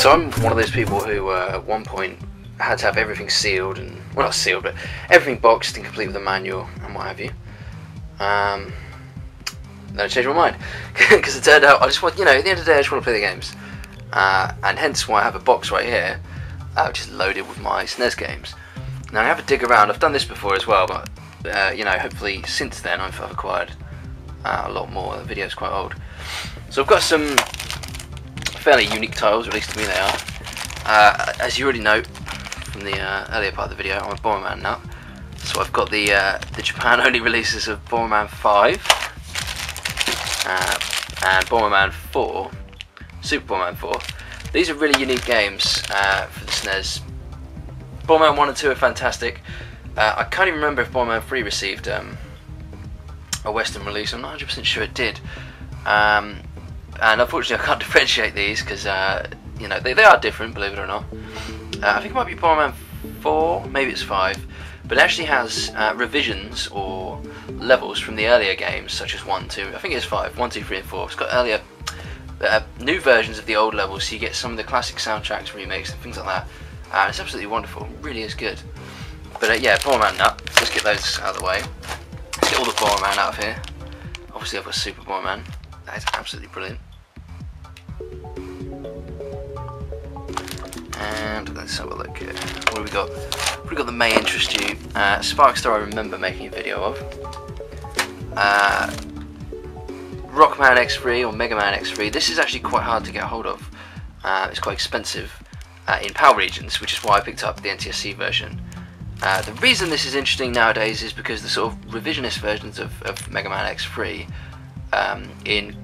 So I'm one of those people who at one point had to have everything sealed, and well, not sealed, but everything boxed and complete with a manual and what have you. Then I changed my mind because it turned out I just want, at the end of the day, I just want to play the games, and hence why I have a box right here, which is loaded with my Snes games. Now I have a dig around. I've done this before as well, but hopefully since then I've acquired a lot more. The video's quite old, so I've got some fairly unique titles, at least to me they are. As you already know from the earlier part of the video, I'm a Bomberman nut, so I've got the Japan-only releases of Bomberman 5 and Bomberman 4, Super Bomberman 4. These are really unique games for the SNES. Bomberman 1 and 2 are fantastic. I can't even remember if Bomberman 3 received a Western release. I'm not 100% sure it did. And unfortunately I can't differentiate these because they are different, believe it or not. I think it might be Bomberman 4, maybe it's 5, but it actually has revisions or levels from the earlier games, such as 1, 2, I think it's 5, 1, 2, 3 and 4. It's got earlier, new versions of the old levels, so you get some of the classic soundtracks remakes and things like that. It's absolutely wonderful, it really is good. But yeah, Bomberman nut, let's get those out of the way. Let's get all the Bomberman out of here. Obviously I've got Super Bomberman, that is absolutely brilliant. And let's have a look here. What have we got? We've got the May interest you. Sparkstar I remember making a video of. Rockman X3 or Mega Man X3. This is actually quite hard to get hold of. It's quite expensive in PAL regions, which is why I picked up the NTSC version. The reason this is interesting nowadays is because the sort of revisionist versions of Mega Man X3 in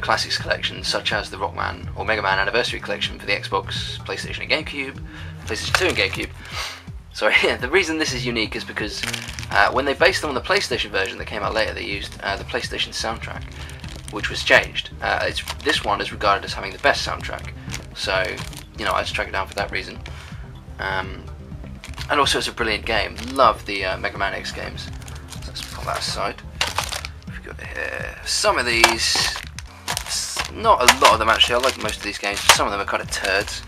Classics collections, such as the Rockman or Mega Man Anniversary Collection for the Xbox, PlayStation and GameCube, PlayStation 2 and GameCube. Sorry, the reason this is unique is because when they based them on the PlayStation version that came out later, they used the PlayStation soundtrack, which was changed. This one is regarded as having the best soundtrack, so I just tracked it down for that reason. And also it's a brilliant game. Love the Mega Man X games. So let's put that aside. We've got here some of these. Not a lot of them actually. I like most of these games, but some of them are kind of turds.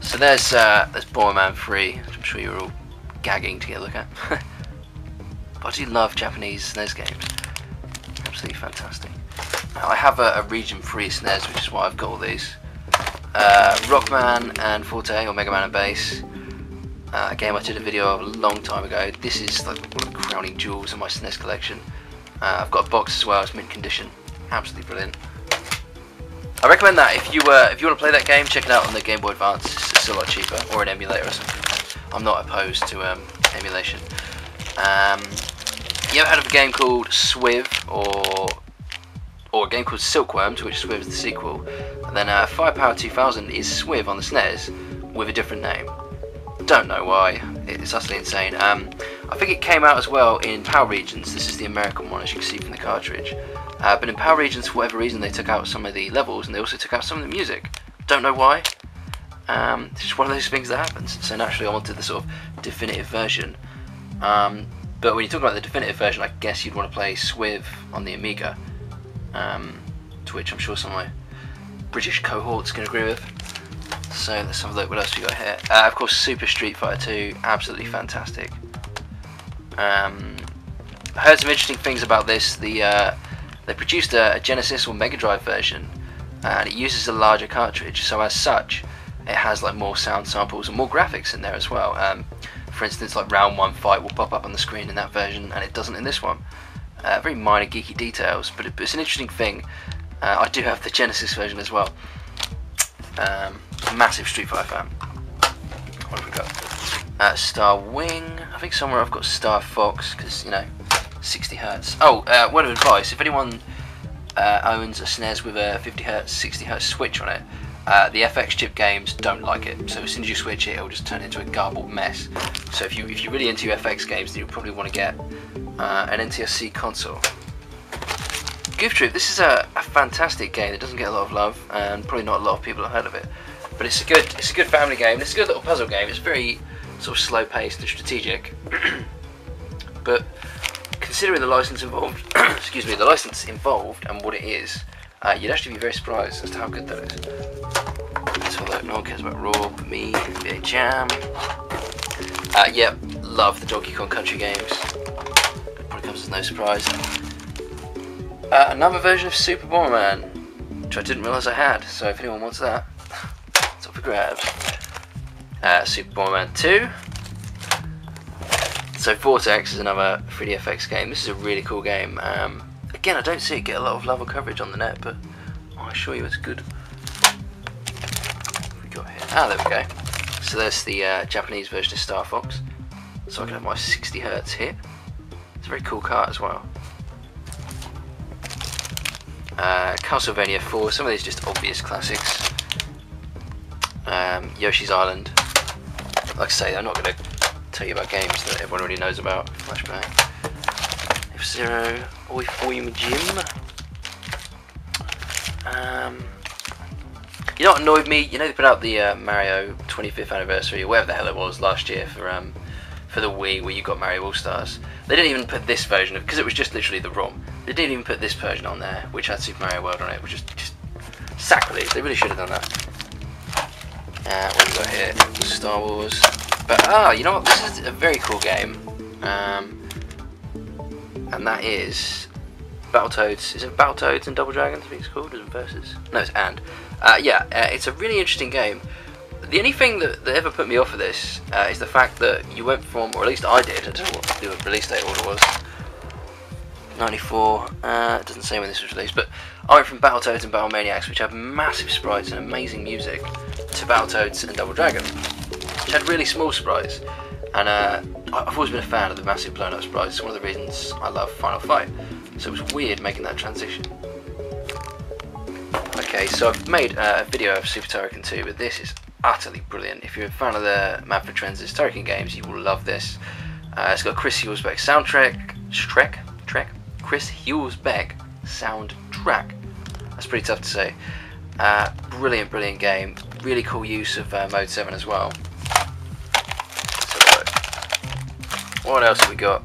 So there's Bomberman 3, which I'm sure you're all gagging to get a look at. But I do love Japanese SNES games. Absolutely fantastic. Now, I have a region free SNES, which is why I've got all these. Rockman and Forte, or Mega Man and Bass. A game I did a video of a long time ago. This is like one of the crowning jewels of my SNES collection. I've got a box as well, it's mint condition. Absolutely brilliant. I recommend that if you want to play that game, check it out on the Game Boy Advance. It's still a lot cheaper, or an emulator or something. I'm not opposed to emulation. You ever heard of a game called Swiv, or a game called Silkworm, to which Swiv is the sequel? And then Firepower 2000 is Swiv on the SNES with a different name. Don't know why, it's utterly insane. I think it came out as well in PAL regions. This is the American one, as you can see from the cartridge. But in PAL regions, for whatever reason, they took out some of the levels and they also took out some of the music. Don't know why. It's just one of those things that happens. So naturally I wanted the sort of definitive version. But when you talk about the definitive version, I guess you'd want to play Swiv on the Amiga. To which I'm sure some of my British cohorts can agree with. So let's have a look what else we got here. Of course, Super Street Fighter 2, absolutely fantastic. I heard some interesting things about this. They produced a Genesis or Mega Drive version, and it uses a larger cartridge. So as such, it has like more sound samples and more graphics in there as well. For instance, like round 1 fight will pop up on the screen in that version, and it doesn't in this one. Very minor geeky details, but it's an interesting thing. I do have the Genesis version as well. Massive Street Fighter fan. What have we got? Star Wing. I think somewhere I've got Star Fox, because 60 Hz. Oh, word of advice: if anyone owns a SNES with a 50 Hz, 60 Hz switch on it, the FX chip games don't like it. So as soon as you switch it, it'll just turn into a garbled mess. So if you're really into FX games, then you'll probably want to get an NTSC console. Goof Troop. This is a fantastic game that doesn't get a lot of love, and probably not a lot of people have heard of it. But it's a good family game. It's a good little puzzle game. It's very sort of slow paced and strategic. But considering the license involved, excuse me, the license involved and what it is, you'd actually be very surprised as to how good that is. That's all that no one cares about Raw, but me, NBA Jam. Yep, love the Donkey Kong Country games. Probably comes as no surprise. Another version of Super Bomberman, which I didn't realise I had, so if anyone wants that, it's up for grabs. Super Bomberman 2. So Vortex is another 3DFX game. This is a really cool game. Again, I don't see it get a lot of love or coverage on the net, but I assure you it's good. What have we got here? Ah, there we go. So there's the Japanese version of Star Fox. So I can have my 60 Hz hit. It's a very cool cart as well. Castlevania 4, some of these just obvious classics. Yoshi's Island. Like I say, I'm not going to tell you about games that everyone already knows about. Flashback. F-Zero. Oi Jim. You know what annoyed me? You know they put out the Mario 25th anniversary, or whatever the hell it was, last year for the Wii, where you got Mario All Stars. They didn't even put this version of, because it was just literally the ROM. They didn't even put this version on there, which had Super Mario World on it, which is just sacrilege. They really should have done that. What have we got here? Star Wars. But you know what? This is a very cool game, and that is Battletoads. Is it Battletoads and Double Dragons? I think it's called. Is it Versus? No, it's and. It's a really interesting game. The only thing that ever put me off of this is the fact that you went from, or at least I did. I don't know what the release date order was. 94. It doesn't say when this was released, but I went from Battletoads and Battlemaniacs, which have massive sprites and amazing music, to Battletoads and Double Dragon, which had really small sprites. And I've always been a fan of the massive blown up sprites. It's one of the reasons I love Final Fight. So it was weird making that transition. Okay, so I've made a video of Super Turrican 2, but this is utterly brilliant. If you're a fan of the Manfred Trends' Turrican games, you will love this. It's got Chris Hulsbeck soundtrack. Chris Hulsbeck soundtrack. That's pretty tough to say. Brilliant game. Really cool use of Mode 7 as well. What else have we got?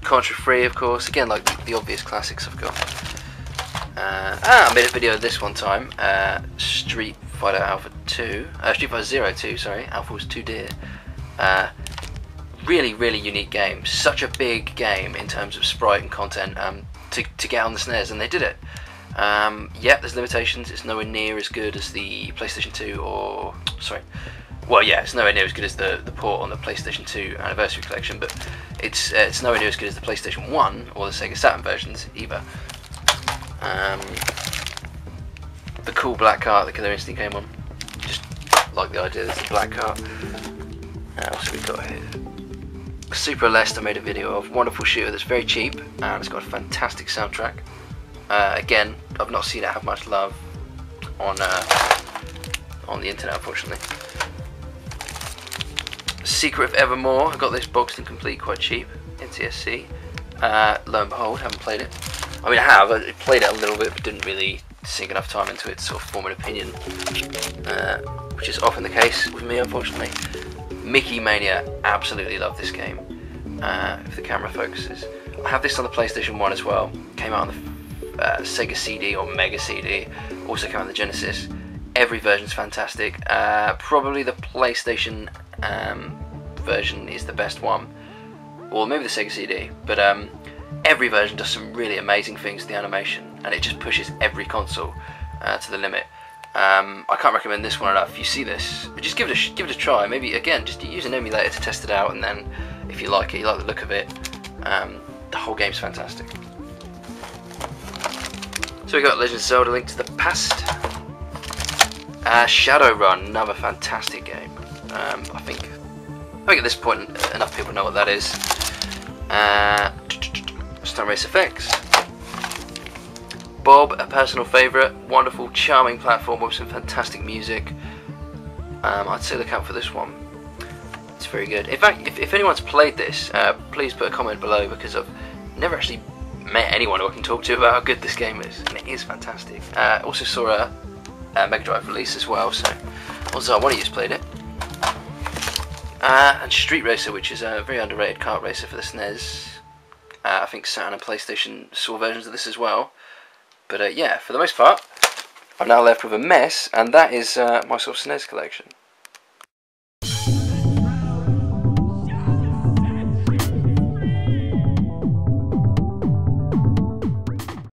Contra Free, of course. Again, like the obvious classics I've got. I made a video of this one time. Street Fighter Alpha 2. Street Fighter 02, sorry. Alpha was too dear. Really unique game. Such a big game in terms of sprite and content to get on the SNES, and they did it. Yeah, there's limitations. It's nowhere near as good as the PlayStation 2 or... Sorry. Well, yeah, it's nowhere near as good as the port on the PlayStation 2 Anniversary Collection, but it's nowhere near as good as the PlayStation 1 or the Sega Saturn versions either. The cool black cart that Killer Instinct came on. Just like the idea there's a black cart. What else have we got here? Super Lest I made a video of. Wonderful shooter that's very cheap, and it's got a fantastic soundtrack. Again, I've not seen it have much love on the internet, unfortunately. Secret of Evermore, I got this boxed and complete, quite cheap, NTSC. Lo and behold, haven't played it. I mean, I played it a little bit, but didn't really sink enough time into it to sort of form an opinion, which is often the case with me, unfortunately. Mickey Mania, absolutely love this game, if the camera focuses. I have this on the PlayStation 1 as well, came out on the Sega CD or Mega CD, also came out on the Genesis. Every version's fantastic. Probably the PlayStation version is the best one, or maybe the Sega CD, but every version does some really amazing things to the animation, and it just pushes every console to the limit. I can't recommend this one enough. If you see this, just give it a try. Maybe again, just use an emulator to test it out, and then if you like it, you like the look of it, the whole game's fantastic. So we got Legend of Zelda: Link to the Past. Shadowrun, another fantastic game. I think at this point enough people know what that is. Stunt Race FX. Bob, a personal favourite, wonderful, charming platform with some fantastic music. I'd say look out for this one. It's very good. In fact, if anyone's played this, please put a comment below, because I've never actually met anyone who I can talk to about how good this game is, and it is fantastic. Also saw a Mega Drive release as well, so also one of you's played it. And Street Racer, which is a very underrated kart racer for the SNES. I think Saturn and PlayStation saw versions of this as well. But yeah, for the most part, I'm now left with a mess, and that is my sort of SNES collection.